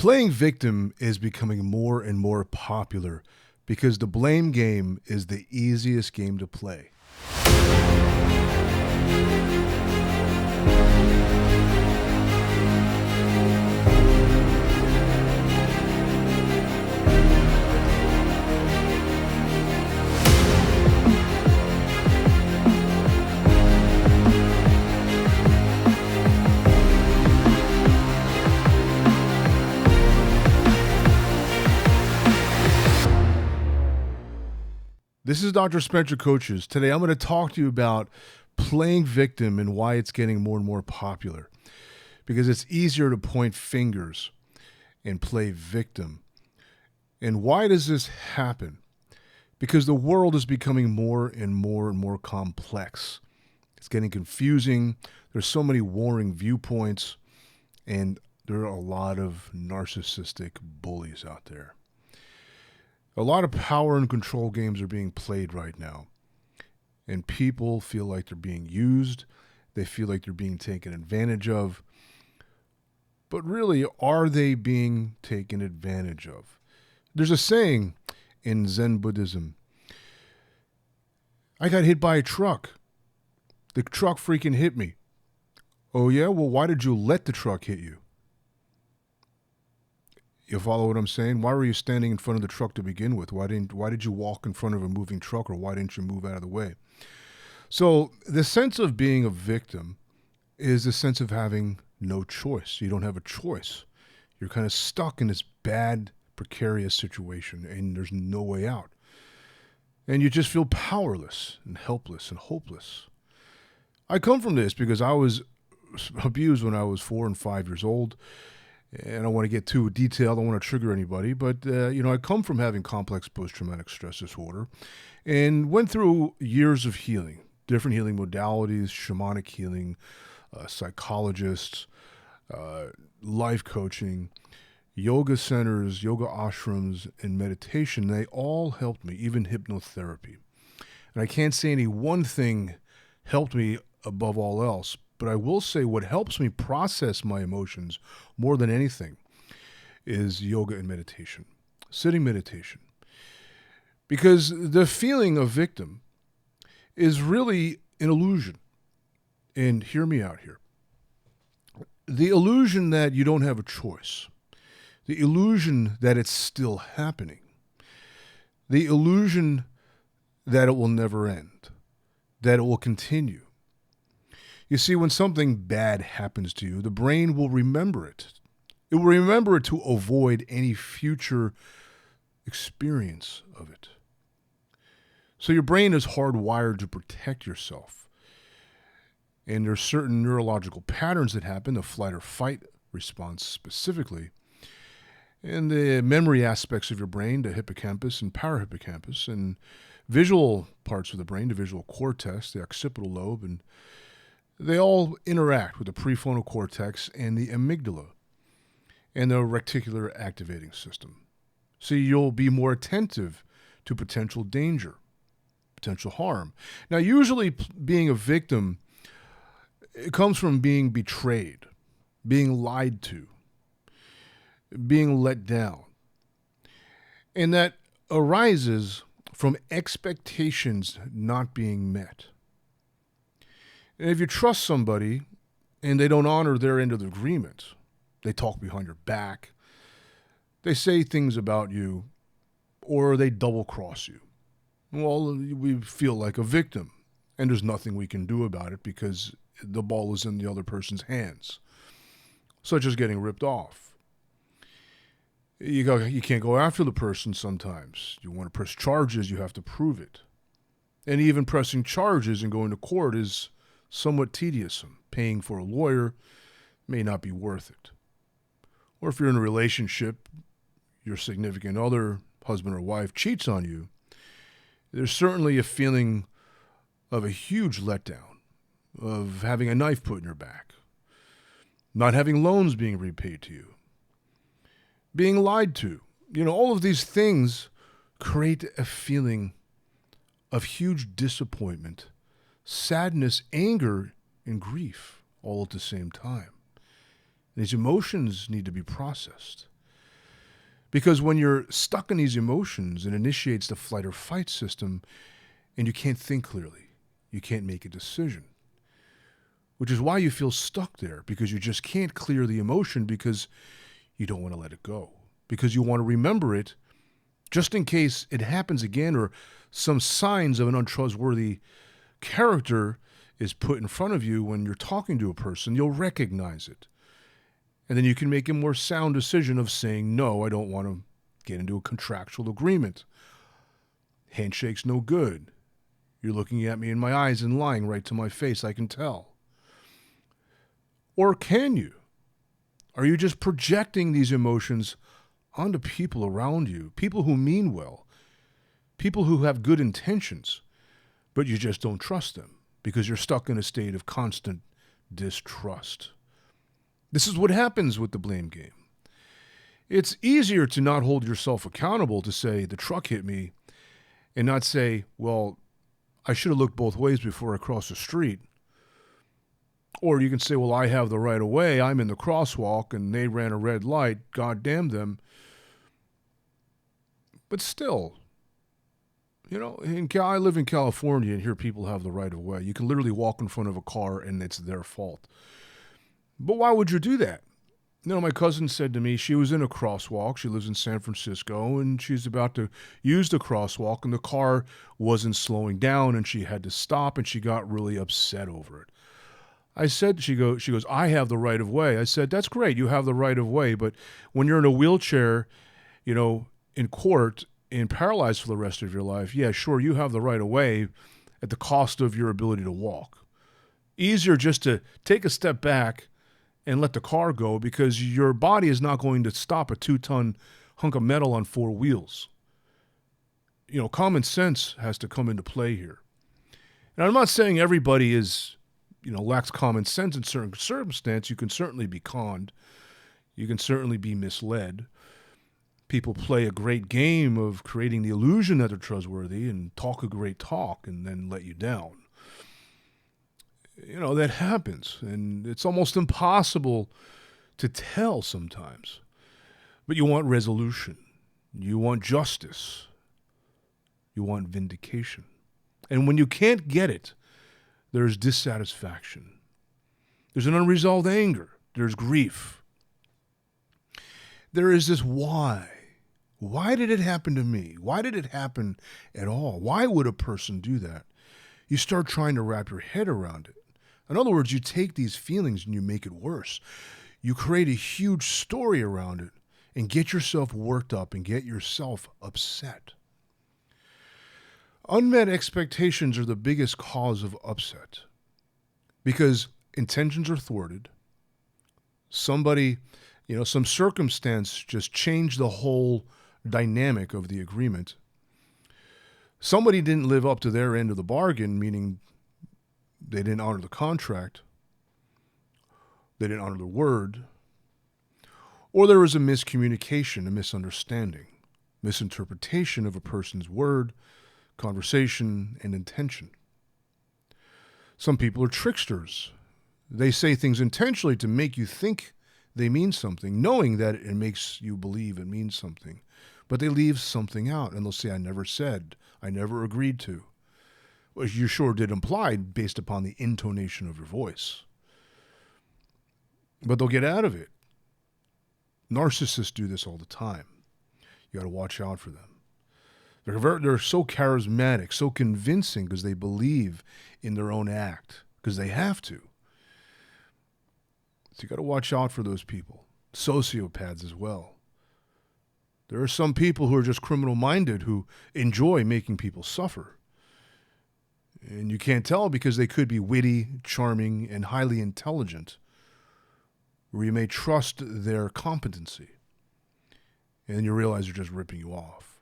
Playing victim is becoming more and more popular because the blame game is the easiest game to play. This is drspencercoaches. Today I'm going to talk to you about playing victim and why it's getting more and more popular. Because it's easier to point fingers and play victim. And why does this happen? Because the world is becoming more and more and more complex. It's getting confusing. There's so many warring viewpoints. And there are a lot of narcissistic bullies out there. A lot of power and control games are being played right now. And people feel like they're being used. They feel like they're being taken advantage of. But really, are they being taken advantage of? There's a saying in Zen Buddhism. I got hit by a truck. The truck freaking hit me. Oh yeah? Well, why did you let the truck hit you? You follow what I'm saying? Why were you standing in front of the truck to begin with? Why did you walk in front of a moving truck, or why didn't you move out of the way? So the sense of being a victim is the sense of having no choice. You don't have a choice. You're kind of stuck in this bad, precarious situation, and there's no way out. And you just feel powerless and helpless and hopeless. I come from this because I was abused when I was 4 and 5 years old. And I don't want to get too detailed. I don't want to trigger anybody. But, I come from having complex post-traumatic stress disorder and went through years of healing, different healing modalities, shamanic healing, psychologists, life coaching, yoga centers, yoga ashrams, and meditation. They all helped me, even hypnotherapy. And I can't say any one thing helped me above all else. But I will say what helps me process my emotions more than anything is yoga and meditation, sitting meditation. Because the feeling of victim is really an illusion. And hear me out here. The illusion that you don't have a choice. The illusion that it's still happening. The illusion that it will never end. That it will continue. You see, when something bad happens to you, the brain will remember it. It will remember it to avoid any future experience of it. So your brain is hardwired to protect yourself. And there's certain neurological patterns that happen, the flight or fight response specifically, and the memory aspects of your brain, the hippocampus and parahippocampus, and visual parts of the brain, the visual cortex, the occipital lobe, and they all interact with the prefrontal cortex and the amygdala and the reticular activating system. So you'll be more attentive to potential danger, potential harm. Now, usually being a victim, it comes from being betrayed, being lied to, being let down. And that arises from expectations not being met. And if you trust somebody and they don't honor their end of the agreement, they talk behind your back, they say things about you, or they double-cross you, well, we feel like a victim, and there's nothing we can do about it because the ball is in the other person's hands, such as getting ripped off. You can't go after the person sometimes. You want to press charges, you have to prove it. And even pressing charges and going to court is somewhat tedious. Paying for a lawyer may not be worth it. Or if you're in a relationship, your significant other, husband or wife, cheats on you, there's certainly a feeling of a huge letdown, of having a knife put in your back, not having loans being repaid to you, being lied to. All of these things create a feeling of huge disappointment, sadness, anger, and grief all at the same time. These emotions need to be processed. Because when you're stuck in these emotions, it initiates the flight or fight system, and you can't think clearly. You can't make a decision, which is why you feel stuck there, because you just can't clear the emotion because you don't want to let it go, because you want to remember it just in case it happens again or some signs of an untrustworthy character is put in front of you when you're talking to a person. You'll recognize it. And then you can make a more sound decision of saying, no, I don't want to get into a contractual agreement. Handshake's no good. You're looking at me in my eyes and lying right to my face, I can tell. Or can you? Are you just projecting these emotions onto people around you, people who mean well, people who have good intentions, but you just don't trust them because you're stuck in a state of constant distrust? This is what happens with the blame game. It's easier to not hold yourself accountable, to say the truck hit me, and not say, well, I should have looked both ways before I crossed the street. Or you can say, well, I have the right of way. I'm in the crosswalk and they ran a red light. God damn them. But still, I live in California, and here people have the right of way. You can literally walk in front of a car and it's their fault. But why would you do that? My cousin said to me, she was in a crosswalk. She lives in San Francisco, and she's about to use the crosswalk, and the car wasn't slowing down, and she had to stop, and she got really upset over it. I said, she goes, I have the right of way. I said, that's great. You have the right of way. But when you're in a wheelchair, in court and paralyzed for the rest of your life, yeah, sure, you have the right of way at the cost of your ability to walk. Easier just to take a step back and let the car go, because your body is not going to stop a 2-ton hunk of metal on 4 wheels. Common sense has to come into play here. And I'm not saying everybody is, lacks common sense in certain circumstances. You can certainly be conned. You can certainly be misled. People play a great game of creating the illusion that they're trustworthy and talk a great talk and then let you down. That happens, and it's almost impossible to tell sometimes. But you want resolution. You want justice. You want vindication. And when you can't get it, there's dissatisfaction. There's an unresolved anger. There's grief. There is this why. Why did it happen to me? Why did it happen at all? Why would a person do that? You start trying to wrap your head around it. In other words, you take these feelings and you make it worse. You create a huge story around it and get yourself worked up and get yourself upset. Unmet expectations are the biggest cause of upset because intentions are thwarted. Somebody, some circumstance just changed the whole dynamic of the agreement. Somebody didn't live up to their end of the bargain, meaning they didn't honor the contract. They didn't honor the word. Or there was a miscommunication, a misunderstanding, misinterpretation of a person's word, conversation, and intention. Some people are tricksters. They say things intentionally to make you think they mean something, knowing that it makes you believe it means something. But they leave something out, and they'll say, I never said, I never agreed to. Well, you sure did imply based upon the intonation of your voice. But they'll get out of it. Narcissists do this all the time. You got to watch out for them. They're so charismatic, so convincing because they believe in their own act, because they have to. So you got to watch out for those people. Sociopaths as well. There are some people who are just criminal-minded who enjoy making people suffer. And you can't tell because they could be witty, charming, and highly intelligent, where you may trust their competency. And then you realize they're just ripping you off.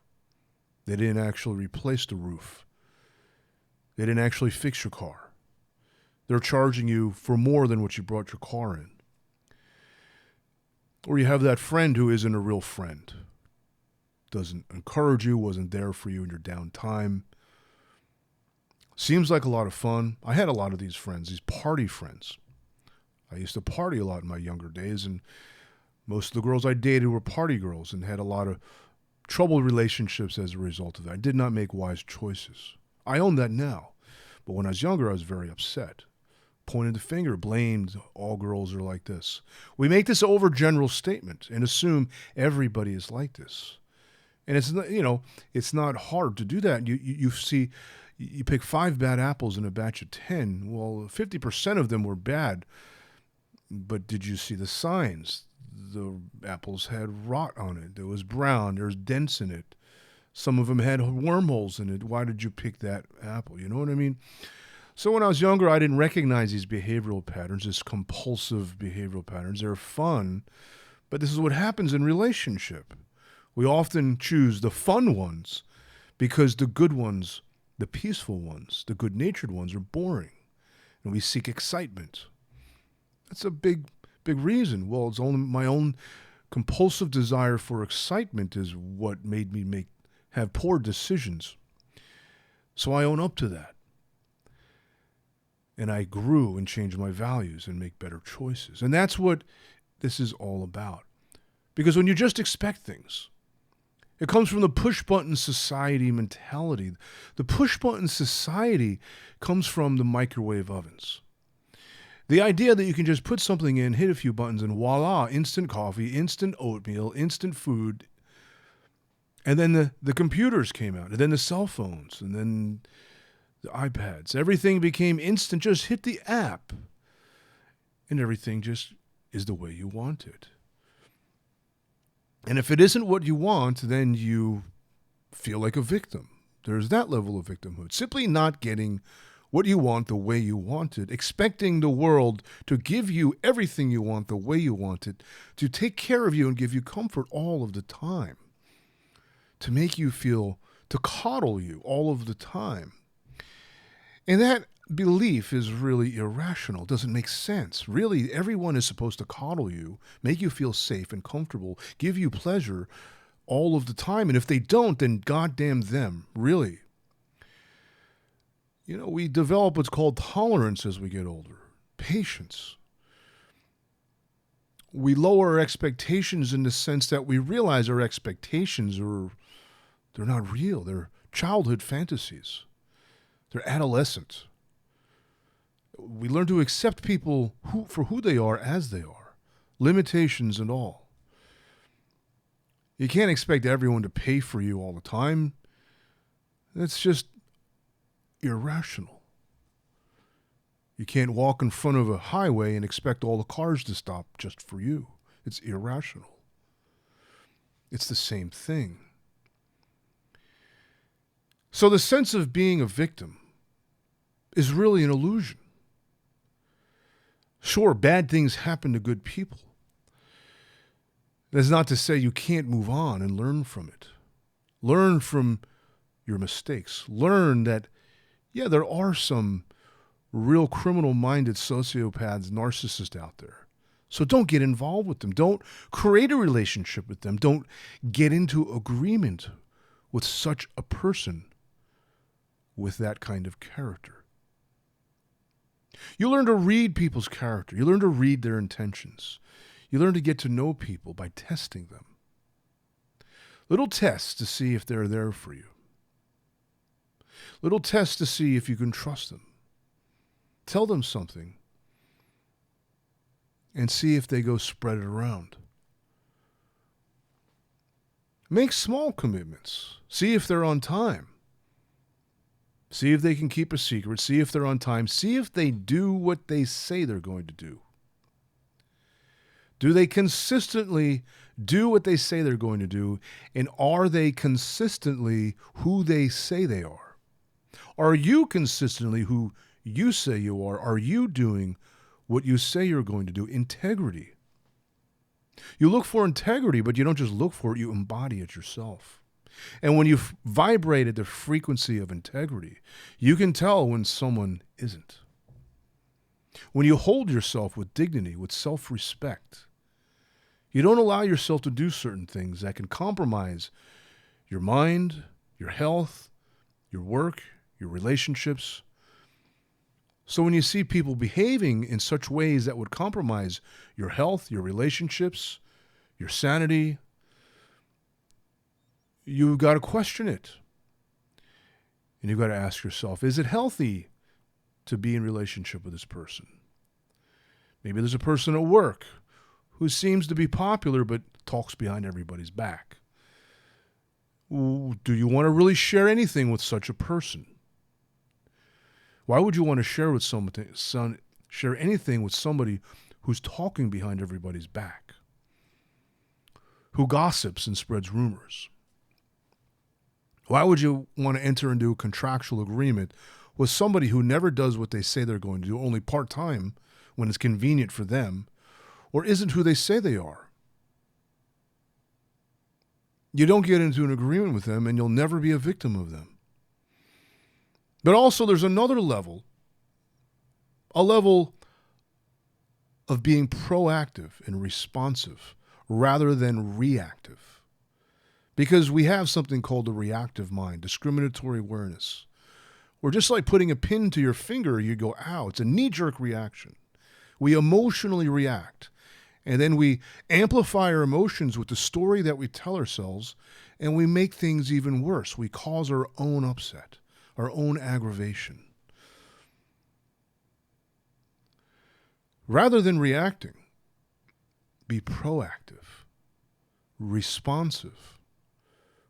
They didn't actually replace the roof. They didn't actually fix your car. They're charging you for more than what you brought your car in. Or you have that friend who isn't a real friend. Doesn't encourage you, wasn't there for you in your downtime. Seems like a lot of fun. I had a lot of these friends, these party friends. I used to party a lot in my younger days, and Most of the girls I dated were party girls and had a lot of troubled relationships as a result of that. I did not make wise choices. I own that now. But when I was younger, I was very upset. Pointed the finger, blamed all girls are like this. We make this overgeneral statement and assume everybody is like this. And it's not, it's not hard to do that. You pick 5 bad apples in a batch of 10. Well, 50% of them were bad. But did you see the signs? The apples had rot on it. It was brown. There was dents in it. Some of them had wormholes in it. Why did you pick that apple? You know what I mean? So when I was younger, I didn't recognize these behavioral patterns, these compulsive behavioral patterns. They're fun, but this is what happens in relationship. We often choose the fun ones because the good ones, the peaceful ones, the good-natured ones are boring, and we seek excitement. That's a big reason. Well, it's only my own compulsive desire for excitement is what made me have poor decisions. So I own up to that. And I grew and changed my values and make better choices. And that's what this is all about. Because when you just expect things, it comes from the push-button society mentality. The push-button society comes from the microwave ovens. The idea that you can just put something in, hit a few buttons, and voila, instant coffee, instant oatmeal, instant food. And then the computers came out, and then the cell phones, and then the iPads. Everything became instant. Just hit the app, and everything just is the way you want it. And if it isn't what you want, then you feel like a victim. There's that level of victimhood. Simply not getting what you want the way you want it, expecting the world to give you everything you want the way you want it, to take care of you and give you comfort all of the time, to make you feel, to coddle you all of the time. And that belief is really irrational. It doesn't make sense. Really, everyone is supposed to coddle you, make you feel safe and comfortable, give you pleasure all of the time. And if they don't, then goddamn them, really. We develop what's called tolerance as we get older, patience. We lower our expectations in the sense that we realize our expectations they're not real. They're childhood fantasies. They're adolescent. We learn to accept people for who they are as they are, limitations and all. You can't expect everyone to pay for you all the time. That's just irrational. You can't walk in front of a highway and expect all the cars to stop just for you. It's irrational. It's the same thing. So the sense of being a victim is really an illusion. Sure, bad things happen to good people. That's not to say you can't move on and learn from it. Learn from your mistakes. Learn that, there are some real criminal-minded sociopaths, narcissists out there. So don't get involved with them. Don't create a relationship with them. Don't get into agreement with such a person with that kind of character. You learn to read people's character. You learn to read their intentions. You learn to get to know people by testing them. Little tests to see if they're there for you. Little tests to see if you can trust them. Tell them something and see if they go spread it around. Make small commitments. See if they're on time. See if they can keep a secret. See if they're on time. See if they do what they say they're going to do. Do they consistently do what they say they're going to do? And are they consistently who they say they are? Are you consistently who you say you are? Are you doing what you say you're going to do? Integrity. You look for integrity, but you don't just look for it, you embody it yourself. And when you vibrate at the frequency of integrity, you can tell when someone isn't. When you hold yourself with dignity, with self-respect, you don't allow yourself to do certain things that can compromise your mind, your health, your work, your relationships. So when you see people behaving in such ways that would compromise your health, your relationships, your sanity, you've got to question it. And you've got to ask yourself, is it healthy to be in relationship with this person? Maybe there's a person at work who seems to be popular but talks behind everybody's back. Do you want to really share anything with such a person? Why would you want to share anything with somebody who's talking behind everybody's back, who gossips and spreads rumors? Why would you want to enter into a contractual agreement with somebody who never does what they say they're going to do, only part-time when it's convenient for them, or isn't who they say they are? You don't get into an agreement with them, and you'll never be a victim of them. But also there's another level, a level of being proactive and responsive rather than reactive. Because we have something called the reactive mind, discriminatory awareness. Or just like putting a pin to your finger, you go, ow, it's a knee-jerk reaction. We emotionally react. And then we amplify our emotions with the story that we tell ourselves, and we make things even worse. We cause our own upset, our own aggravation. Rather than reacting, be proactive, responsive.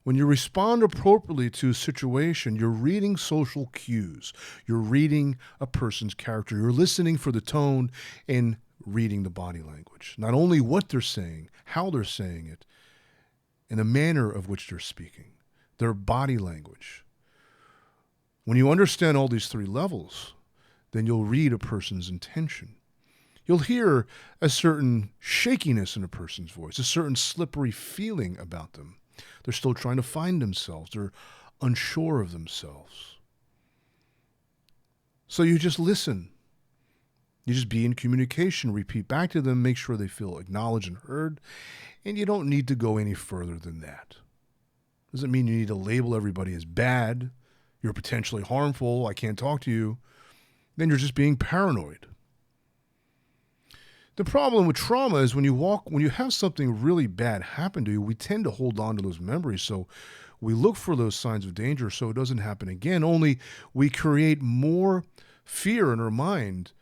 When you respond appropriately to a situation, you're reading social cues. You're reading a person's character. You're listening for the tone and reading the body language. Not only what they're saying, how they're saying it, and the manner of which they're speaking, their body language. When you understand all these three levels, then you'll read a person's intention. You'll hear a certain shakiness in a person's voice, a certain slippery feeling about them. They're still trying to find themselves. They're unsure of themselves. So you just listen. You just be in communication, repeat back to them, make sure they feel acknowledged and heard, and you don't need to go any further than that. Doesn't mean you need to label everybody as bad, you're potentially harmful, I can't talk to you. Then you're just being paranoid. The problem with trauma is when you have something really bad happen to you, we tend to hold on to those memories. So we look for those signs of danger so it doesn't happen again. Only we create more fear in our mind,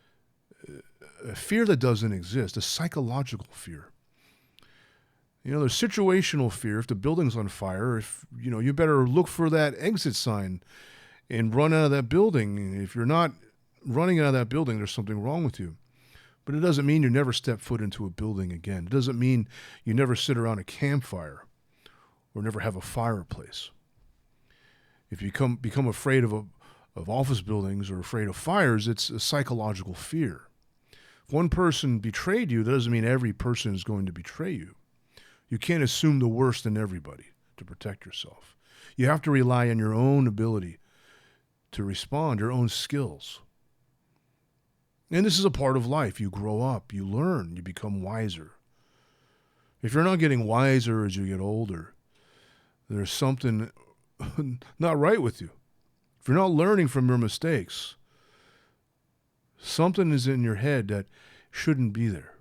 a fear that doesn't exist, a psychological fear. There's situational fear. If the building's on fire, you better look for that exit sign and run out of that building. If you're not running out of that building, there's something wrong with you. But it doesn't mean you never step foot into a building again. It doesn't mean you never sit around a campfire or never have a fireplace. If you become afraid of office buildings or afraid of fires, it's a psychological fear. If one person betrayed you, that doesn't mean every person is going to betray you. You can't assume the worst in everybody to protect yourself. You have to rely on your own ability to respond, your own skills. And this is a part of life. You grow up, you learn, you become wiser. If you're not getting wiser as you get older, there's something not right with you. If you're not learning from your mistakes, something is in your head that shouldn't be there.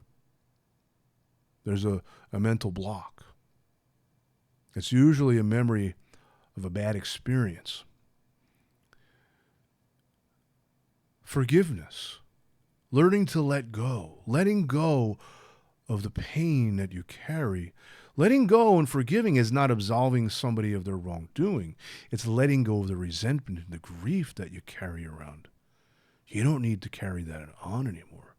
There's a mental block. It's usually a memory of a bad experience. Forgiveness. Learning to let go. Letting go of the pain that you carry. Letting go and forgiving is not absolving somebody of their wrongdoing. It's letting go of the resentment and the grief that you carry around. You don't need to carry that on anymore.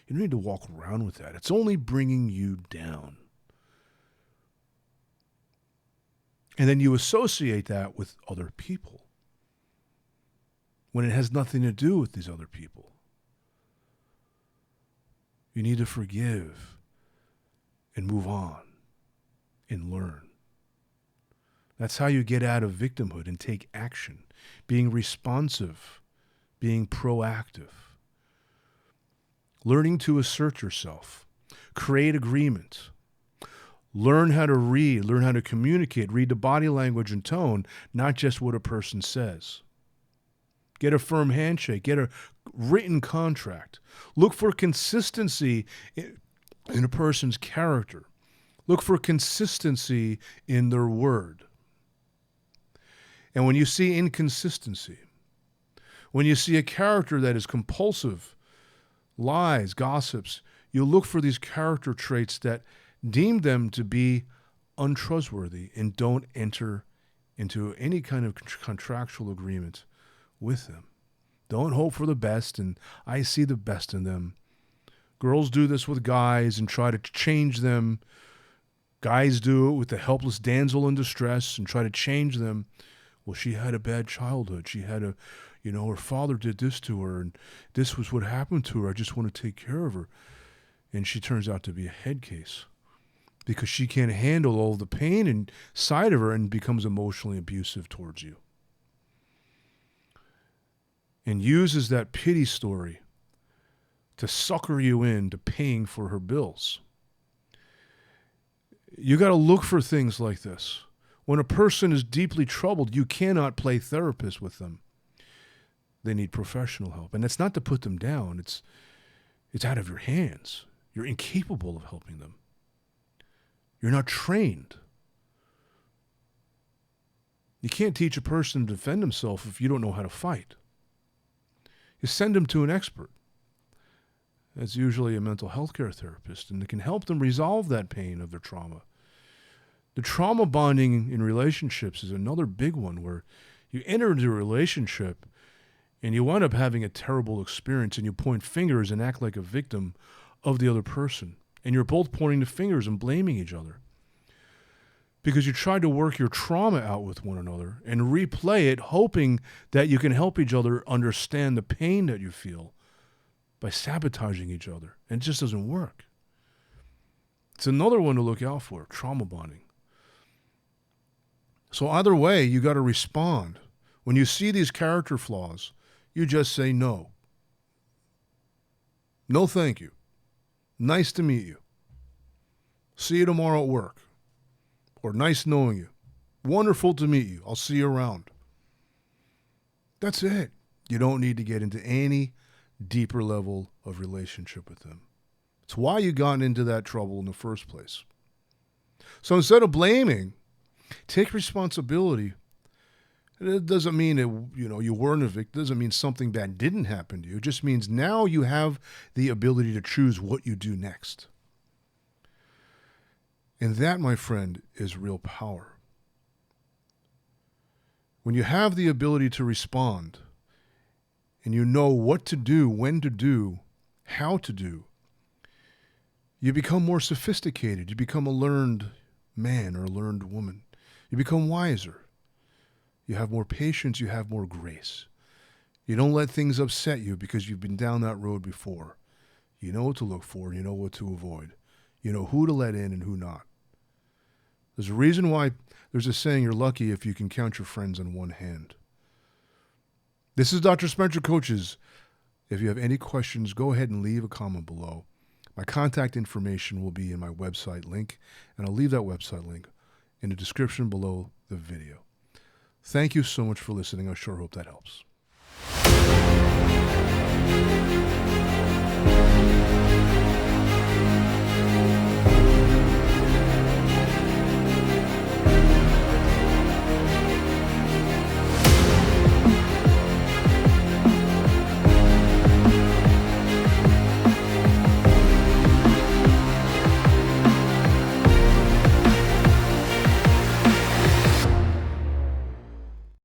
You don't need to walk around with that. It's only bringing you down. And then you associate that with other people when it has nothing to do with these other people. You need to forgive and move on and learn. That's how you get out of victimhood and take action. Being responsive, being proactive. Learning to assert yourself. Create agreement. Learn how to read, learn how to communicate, read the body language and tone, not just what a person says. Get a firm handshake, get a written contract. Look for consistency in a person's character. Look for consistency in their word. And when you see inconsistency, when you see a character that is compulsive, lies, gossips, you look for these character traits that deem them to be untrustworthy and don't enter into any kind of contractual agreement with them. Don't hope for the best, and I see the best in them. Girls do this with guys and try to change them. Guys do it with the helpless damsel in distress and try to change them. Well, she had a bad childhood. She had her father did this to her, and this was what happened to her. I just want to take care of her. And she turns out to be a head case because she can't handle all the pain inside of her and becomes emotionally abusive towards you. And uses that pity story to sucker you into paying for her bills. You got to look for things like this. When a person is deeply troubled, you cannot play therapist with them. They need professional help. And it's not to put them down. It's out of your hands. You're incapable of helping them. You're not trained. You can't teach a person to defend himself if you don't know how to fight. You send them to an expert. That's usually a mental health care therapist, and it can help them resolve that pain of their trauma. The trauma bonding in relationships is another big one where you enter into a relationship and you wind up having a terrible experience and you point fingers and act like a victim of the other person. And you're both pointing the fingers and blaming each other because you tried to work your trauma out with one another and replay it, hoping that you can help each other understand the pain that you feel by sabotaging each other. And it just doesn't work. It's another one to look out for, trauma bonding. So either way, you got to respond. When you see these character flaws, you just say no. No, thank you. Nice to meet you. See you tomorrow at work. Or nice knowing you. Wonderful to meet you. I'll see you around. That's it. You don't need to get into any deeper level of relationship with them. It's why you got into that trouble in the first place. So instead of blaming, take responsibility. It doesn't mean that, you weren't a victim. It doesn't mean something bad didn't happen to you. It just means now you have the ability to choose what you do next. And that, my friend, is real power. When you have the ability to respond and you know what to do, when to do, how to do, you become more sophisticated. You become a learned man or a learned woman. You become wiser. You have more patience. You have more grace. You don't let things upset you because you've been down that road before. You know what to look for. You know what to avoid. You know who to let in and who not. There's a reason why there's a saying, you're lucky if you can count your friends on one hand. This is Dr. Spencer Coaches. If you have any questions, go ahead and leave a comment below. My contact information will be in my website link, and I'll leave that website link in the description below the video. Thank you so much for listening. I sure hope that helps.